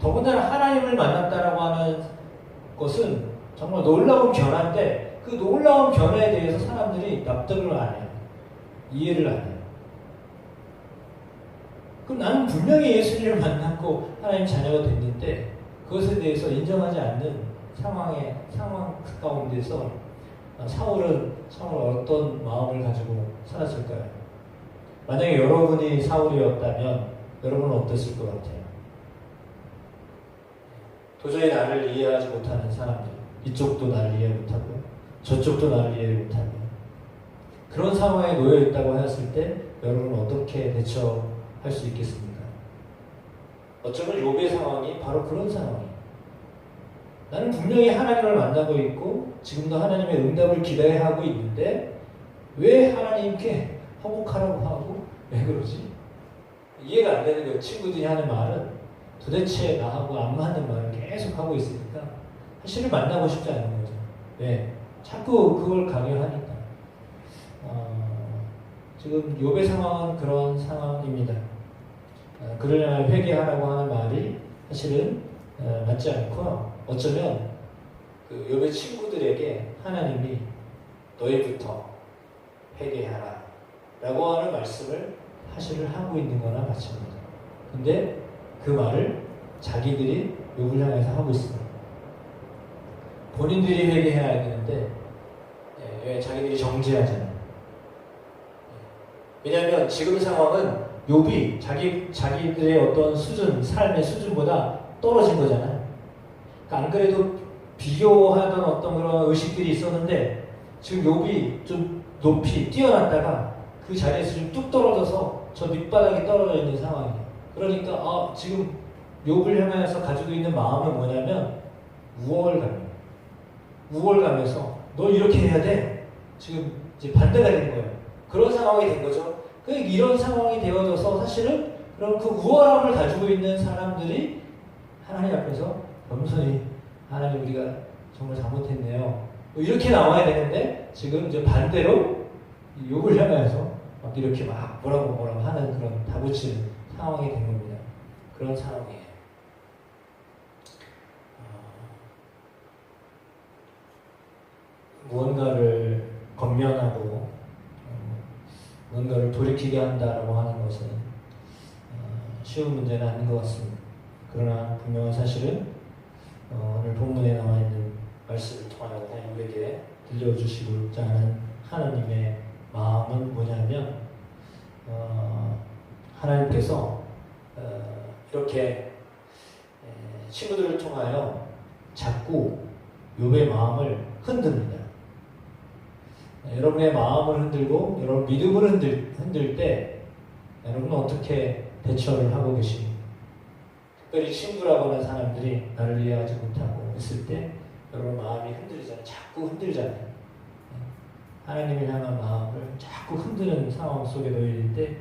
더군다나 하나님을 만났다라고 하는 것은 정말 놀라운 변화인데 그 놀라운 변화에 대해서 사람들이 납득을 안 해요. 이해를 안 해요. 그럼 나는 분명히 예수님을 만났고 하나님 자녀가 됐는데 그것에 대해서 인정하지 않는 상황 가운데서 사울은 어떤 마음을 가지고 살았을까요? 만약에 여러분이 사울이었다면 여러분은 어땠을 것 같아요? 도저히 나를 이해하지 못하는 사람들, 이쪽도 나를 이해 못하고 저쪽도 나를 이해 못하는 그런 상황에 놓여 있다고 했을 때 여러분은 어떻게 대처할 수 있겠습니까? 어쩌면 욥의 상황이 바로 그런 상황이에요. 나는 분명히 하나님을 만나고 있고 지금도 하나님의 응답을 기대하고 있는데 왜 하나님께 화목하라고 하고 왜 그러지? 이해가 안 되는 거예요. 친구들이 하는 말은 도대체 나하고 안 맞는 말을 계속 하고 있으니까 사실을 만나고 싶지 않은 거죠. 왜? 자꾸 그걸 강요하니까. 지금 욥의 상황은 그런 상황입니다. 그를 향해 회개하라고 하는 말이 사실은 맞지 않고요. 어쩌면 그 욥의 친구들에게 하나님이 너희부터 회개하라 라고 하는 말씀을 사실을 하고 있는 거나 마찬가지입니다. 근데 그 말을 자기들이 욥을 향해서 하고 있습니다. 본인들이 회개해야 되는데 왜 자기들이 정죄하잖아요. 왜냐하면 지금 상황은 욥이 자기들의 어떤 수준, 삶의 수준보다 떨어진 거잖아요. 그러니까 안 그래도 비교하던 어떤 그런 의식들이 있었는데 지금 욥이 좀 높이 뛰어났다가 그 자리에서 좀 뚝 떨어져서 저 밑바닥에 떨어져 있는 상황이에요. 그러니까 지금 욥을 향해서 가지고 있는 마음은 뭐냐면 우월감이에요. 우월감에서 너 이렇게 해야 돼. 지금 이제 반대가 된 거예요. 그런 상황이 된 거죠. 이런 상황이 되어져서 사실은 그럼 그 우월함을 가지고 있는 사람들이 하나님 앞에서 겸손히 하나님 우리가 정말 잘못했네요. 뭐 이렇게 나와야 되는데 지금 이제 반대로 욥을 향해서 막 이렇게 막 뭐라고 하는 그런 다붙이는 상황이 된 겁니다. 그런 상황이에요. 무언가를 건면하고 뭔가를 돌이키게 한다라고 하는 것은 쉬운 문제는 아닌 것 같습니다. 그러나 분명한 사실은 오늘 본문에 나와 있는 말씀을 통하여 우리에게 들려주시고자 하는 하나님의 마음은 뭐냐면 하나님께서 이렇게 친구들을 통하여 자꾸 욥의 마음을 흔듭니다. 여러분의 마음을 흔들고 여러분 믿음을 흔들 때 여러분은 어떻게 대처를 하고 계십니까? 특별히 친구라고 하는 사람들이 나를 이해하지 못하고 있을 때 여러분 마음이 흔들리잖아요. 자꾸 흔들잖아요. 하나님을 향한 마음을 자꾸 흔드는 상황 속에 놓일 때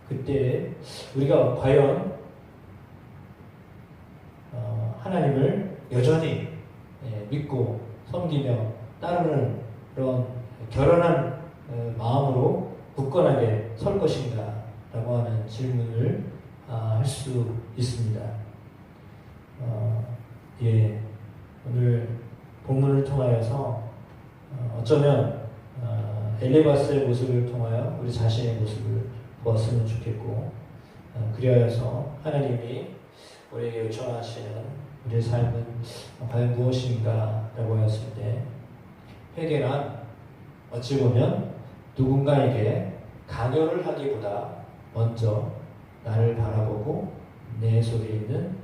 그때 우리가 과연 하나님을 여전히 믿고 섬기며 따르는 그런 결연한 마음으로 굳건하게 설 것인가 라고 하는 질문을 할 수 있습니다. 오늘 본문을 통하여서 어쩌면 엘리바스의 모습을 통하여 우리 자신의 모습을 보았으면 좋겠고 그리하여서 하나님이 우리에게 요청하시는 우리의 삶은 과연 무엇인가 라고 하였을 때 회개란 어찌 보면 누군가에게 강요를 하기보다 먼저 나를 바라보고 내 속에 있는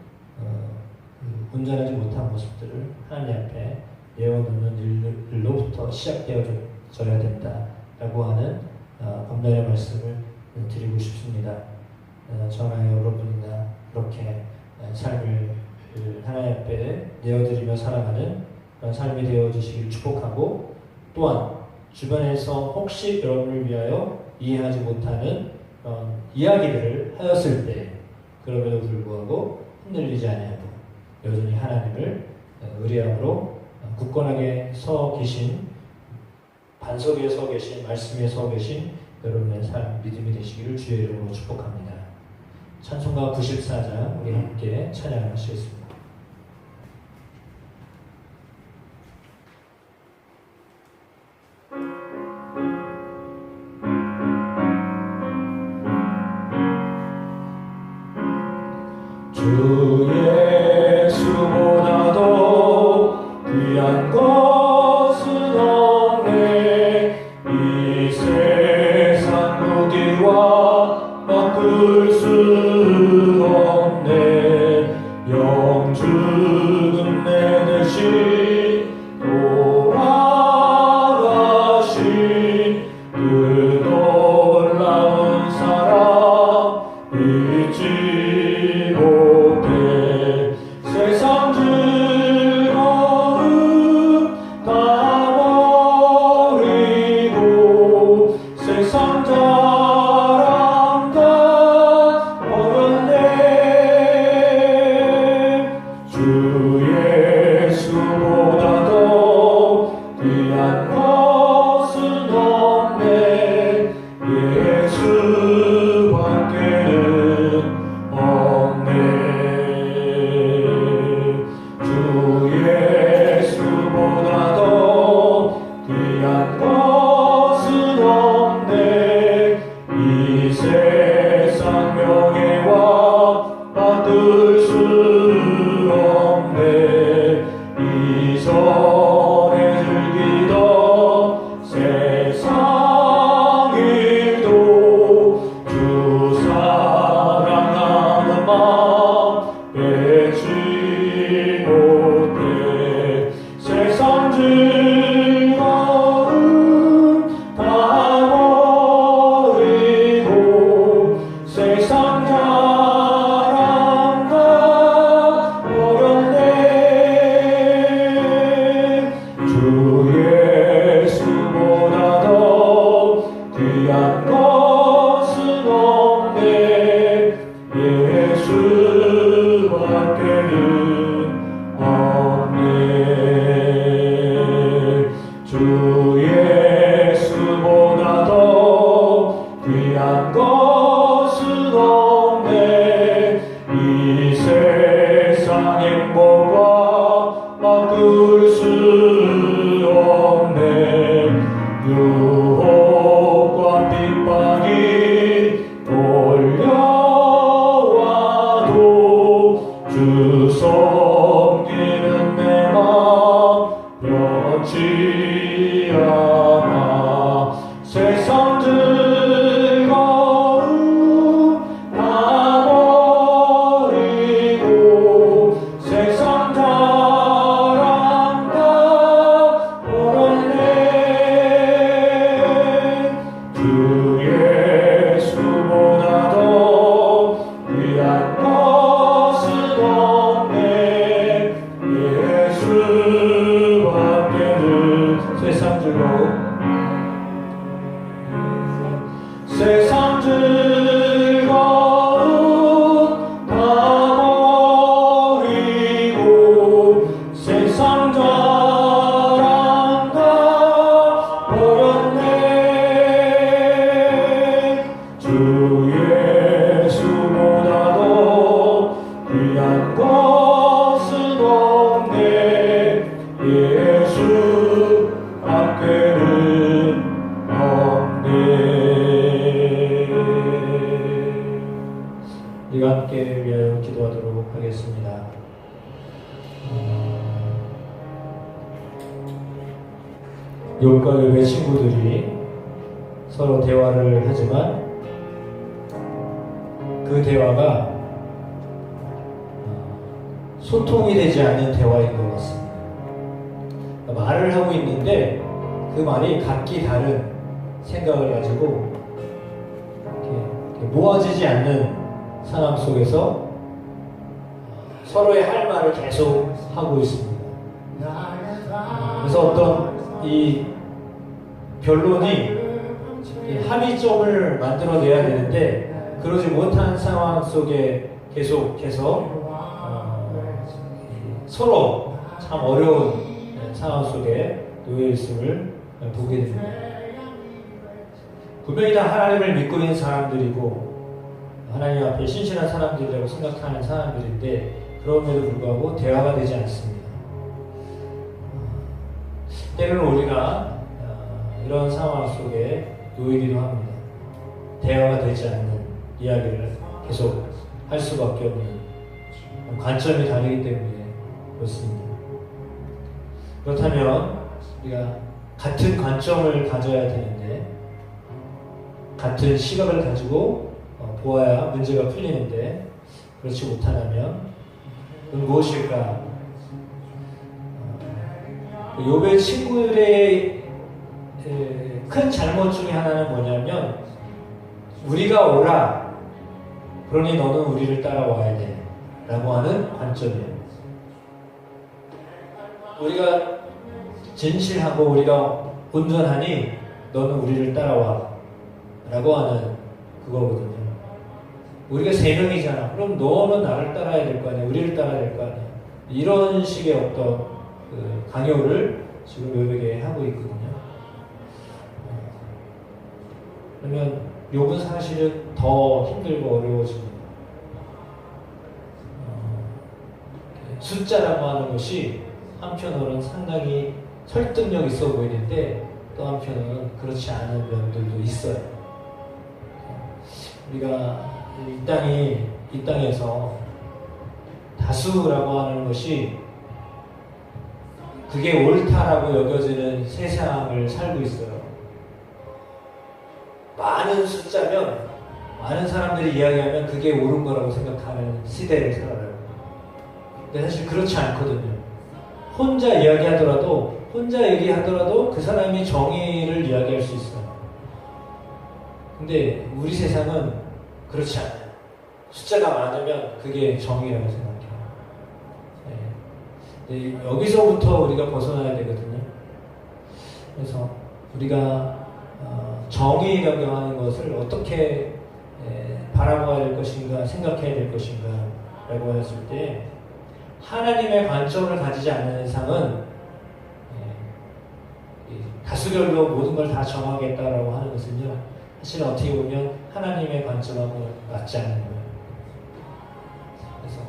온전하지 못한 모습들을 하나님 앞에 내어놓는 일로부터 시작되어져야 된다라고 하는 검단의 말씀을 드리고 싶습니다. 저나 여러분이나 그렇게 삶을 하나님 앞에 내어드리며 살아가는 그런 삶이 되어주시길 축복하고 또한 주변에서 혹시 여러분을 위하여 이해하지 못하는 이야기들을 하였을 때 그럼에도 불구하고 흔들리지 아니하고 여전히 하나님을 의리함으로 굳건하게 서 계신 반석 위에 서 계신 말씀 위에 서 계신 여러분의 삶 믿음이 되시기를 주의 이름으로 축복합니다. 찬송가 94장 우리 함께 찬양하시겠습니다. 주 예수보다도 귀한 것은 없네. 이 세상 무기와 바꿀 수 없네. 영죽은 내 대신 돌아가신 그 놀라운 사랑 잊지 못해. 세상 즐거움 다 버리고 세상 자랑 다 버렸네. 주 예수보다도 귀한 것은 없네. 없네. 주 예수보다 더 귀한 것은 없네. 이 세상 행복과 바꿀 수 없네. 유혹과 핍박이 몰려와도 주 섬기는 내 마음 변치 않아. 세상 즐거움 다 버리고 세상 자랑 다 버렸네. 주 예수보다 더 귀한 것은 없네. 예수밖에는 세상 즐거움 세상 즐거움 다 버리고 세상 자랑 다 버렸네. 주 예수보다 더 귀한 것은 없네. 예수 밖에는 없네. 우리가 함께 위하여 기도하도록 하겠습니다. 욥과 욥의 친구들이 서로 대화를 하지만 그 대화가 소통이 되지 않는 대화인 것 같습니다. 말을 하고 있는데 그 말이 각기 다른 생각을 가지고 이렇게 모아지지 않는 상황 속에서 서로의 할 말을 계속 하고 있습니다. 그래서 어떤 이 변론이 합의점을 만들어내야 되는데 그러지 못한 상황 속에 계속해서 서로 참 어려운 상황 속에 놓여 있음을 보게 됩니다. 분명히 다 하나님을 믿고 있는 사람들이고 하나님 앞에 신실한 사람들이라고 생각하는 사람들인데 그럼에도 불구하고 대화가 되지 않습니다. 때로는 우리가 이런 상황 속에 놓이기도 합니다. 대화가 되지 않는 이야기를 계속 할 수밖에 없는 관점이 다르기 때문에 그렇습니다. 그렇다면 우리가 같은 관점을 가져야 되는데 같은 시각을 가지고 보아야 문제가 풀리는데 그렇지 못하다면 그건 무엇일까? 욥의 친구들의 큰 잘못 중에 하나는 뭐냐면 우리가 오라 그러니 너는 우리를 따라와야 돼 라고 하는 관점이에요. 우리가 진실하고 우리가 온전하니 너는 우리를 따라와 라고 하는 그거거든요. 우리가 세 명이잖아. 그럼 너는 나를 따라야 될 거 아니야. 우리를 따라야 될 거 아니야. 이런 식의 어떤 그 강요를 지금 욥에게 하고 있거든요. 그러면 욥은 사실은 더 힘들고 어려워집니다. 숫자라고 하는 것이 한편으로는 상당히 설득력 있어 보이는데 또 한편으로는 그렇지 않은 면들도 있어요. 우리가 이 땅에서 다수라고 하는 것이 그게 옳다라고 여겨지는 세상을 살고 있어요. 많은 숫자면 많은 사람들이 이야기하면 그게 옳은 거라고 생각하는 시대를 살아요. 근데 사실 그렇지 않거든요. 혼자 이야기하더라도 그 사람이 정의를 이야기할 수 있어요. 근데 우리 세상은 그렇지 않아요. 숫자가 많으면 그게 정의라고 생각해요. 네. 여기서부터 우리가 벗어나야 되거든요. 그래서 우리가 정의라고 하는 것을 어떻게 바라봐야 될 것인가 생각해야 될 것인가 라고 했을 때 하나님의 관점을 가지지 않는 이상은 다수결로 모든 걸 다 정하겠다라고 하는 것은요, 사실 어떻게 보면 하나님의 관점하고 맞지 않는 거예요. 그래서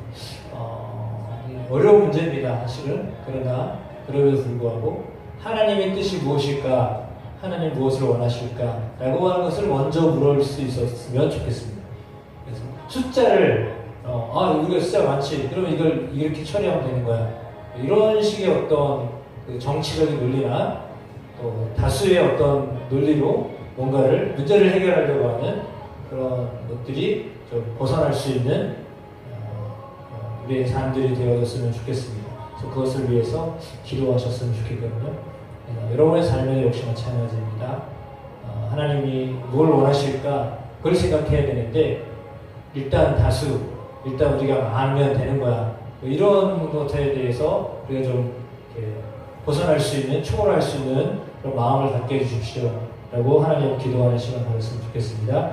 어려운 문제입니다, 사실은. 그러나 그럼에도 불구하고 하나님의 뜻이 무엇일까, 하나님 무엇을 원하실까라고 하는 것을 먼저 물을 수 있었으면 좋겠습니다. 그래서 숫자를 우리가 숫자 많지, 그러면 이걸 이렇게 처리하면 되는 거야, 이런 식의 어떤 그 정치적인 논리나 또 다수의 어떤 논리로 뭔가를 문제를 해결하려고 하는 그런 것들이 좀 벗어날 수 있는 우리의 삶들이 되어졌으면 좋겠습니다. 그래서 그것을 위해서 기도하셨으면 좋겠거든요. 여러분의 삶에 역시 마찬가지입니다. 하나님이 뭘 원하실까 그걸 생각해야 되는데, 일단 다수, 일단 우리가 많으면 되는 거야, 이런 것에 대해서 우리가 좀 이렇게 벗어날 수 있는, 초월할 수 있는 그런 마음을 갖게 해주십시오 라고 하나님 기도하는 시간 가졌으면 좋겠습니다.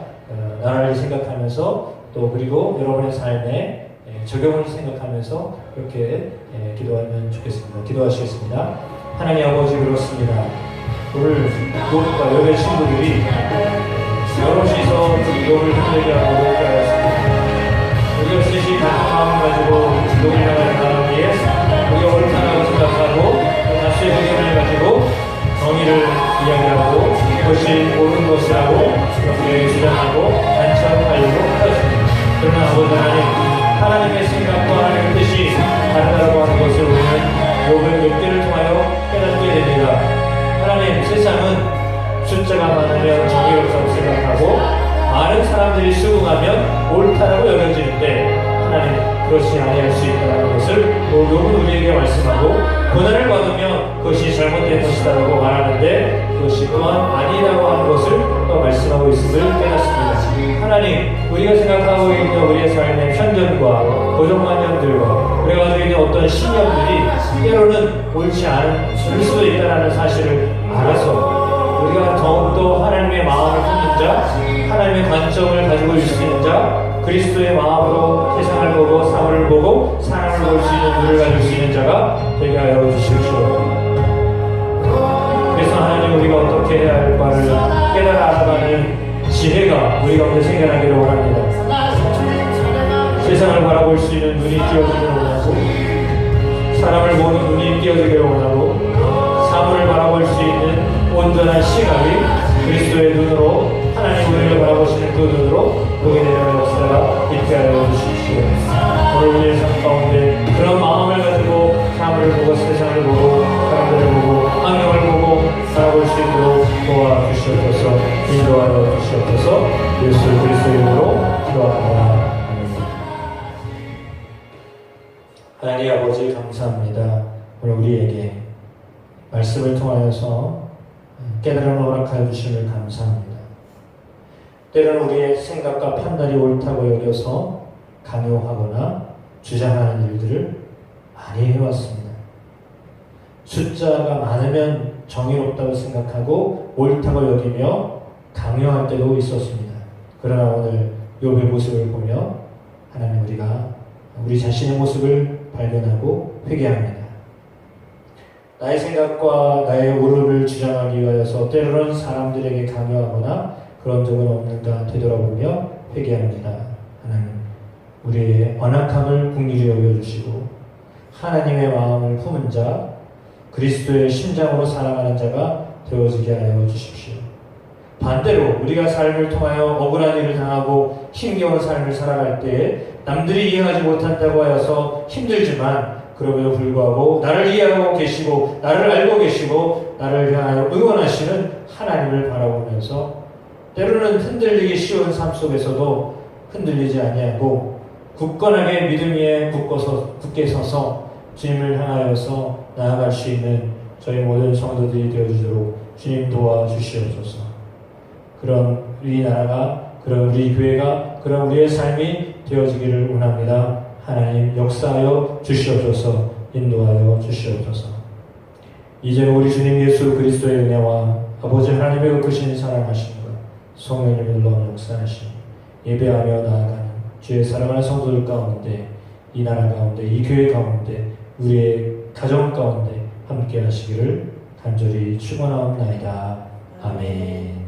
나라를 생각하면서 또 그리고 여러분의 삶에 적용을 생각하면서 그렇게 기도하면 좋겠습니다. 기도하시겠습니다. 하나님 아버지, 그렇습니다. 오늘 욥과 욥의 친구들이 여럿이서 욥을 힘들게 하고 그렇습니다. 우리가 셋이 같은 마음을 가지고 욥을 향하여 나가기에 우리가 옳다고 생각하고 다수의 의견을 가지고 정의를 이야기하고 그것이 옳은 것이라고 그렇게 주장하고 단체하려고 하였습니다. 그러나 아버지 하나님의 생각과 하나님의 뜻이 다르다고 하는 것을 우리는 욥의 욥기를 통하여 깨닫게 됩니다. 하나님, 세상은 숫자가 많으면 정의롭다고 생각하고 많은 사람들이 수긍하면 옳다라고 여겨지는데, 하나님 그렇지 아니할 수 있다는 것을 욥은 우리에게 말씀하고, 고난을 받으면 그것이 잘못된 것이다라고 말하는데 그것이 또한 아니라고 하는 것을 또 말씀하고 있음을 깨닫습니다. 하나님, 우리가 생각하고 있는 우리의 삶의 편견과 고정관념들과 우리가 가지고 있는 어떤 신념들이 때로는 옳지 않을 수도 있다는 사실을 알아서 우리가 더욱더 하나님의 마음을 품는 자, 하나님의 관점을 가지고 있을 수 있는 자, 그리스도의 마음으로 세상을 보고 사물을 보고 사람을 볼 수 있는 눈을 가질 수 있는 자가 되게 하여 주십시오. 그래서 하나님, 우리가 어떻게 해야 할까를 깨달아 알아가는 지혜가 우리 가운데 생겨나기를 원합니다. 세상을 바라볼 수 있는 눈이 띄어지기를 원하고, 사람을 보는 눈이 띄어지기를 원하고, 사물을 바라볼 수 있는 온전한 시각이 그리스도의 눈으로, 하나님 우리를 바라보시는 그 눈으로 보게 되는 역사가 있게 하여 주십시오. 오늘 우리의 삶 가운데 그런 마음을 가지고 사물을 보고 세상을 보고 사람들을 보고 환경을 보고 살아볼 수 있도록 도와주시옵소서. 인도하여 주시옵소서. 예수 그리스도의 이름으로 기도합니다. 하나님 아버지, 감사합니다. 오늘 우리에게 말씀을 통하여서 깨달음을 허락하여 주심을 감사합니다. 때로는 우리의 생각과 판단이 옳다고 여겨서 강요하거나 주장하는 일들을 많이 해왔습니다. 숫자가 많으면 정의롭다고 생각하고 옳다고 여기며 강요할 때도 있었습니다. 그러나 오늘 욥의 모습을 보며 하나님, 우리가 우리 자신의 모습을 발견하고 회개합니다. 나의 생각과 나의 옳음을 주장하기 위하여서 때로는 사람들에게 강요하거나 그런 적은 없는가 되돌아보며 회개합니다. 하나님, 우리의 완악함을 긍휼히 여겨주시고 하나님의 마음을 품은 자, 그리스도의 심장으로 살아가는 자가 되어지게 하여 주십시오. 반대로 우리가 삶을 통하여 억울한 일을 당하고 힘겨운 삶을 살아갈 때에 남들이 이해하지 못한다고 하여서 힘들지만 그럼에도 불구하고 나를 이해하고 계시고 나를 알고 계시고 나를 향하여 응원하시는 하나님을 바라보면서 때로는 흔들리기 쉬운 삶 속에서도 흔들리지 아니하고 굳건하게 믿음 위에 굳게 서서 주님을 향하여서 나아갈 수 있는 저희 모든 성도들이 되어주도록 주님 도와주시옵소서. 그런 우리 나라가, 그런 우리 교회가, 그런 우리의 삶이 되어지기를 원합니다. 하나님 역사하여 주시옵소서. 인도하여 주시옵소서. 이제는 우리 주님 예수 그리스도의 은혜와 아버지 하나님의 그 크신 사랑하심과 성령님의 놀라운 역사하심, 예배하며 나아가는 주의 사랑하는 성도들 가운데 이 나라 가운데, 이 교회 가운데, 우리의 가정 가운데 함께 하시기를 간절히 축원하옵나이다. 아멘.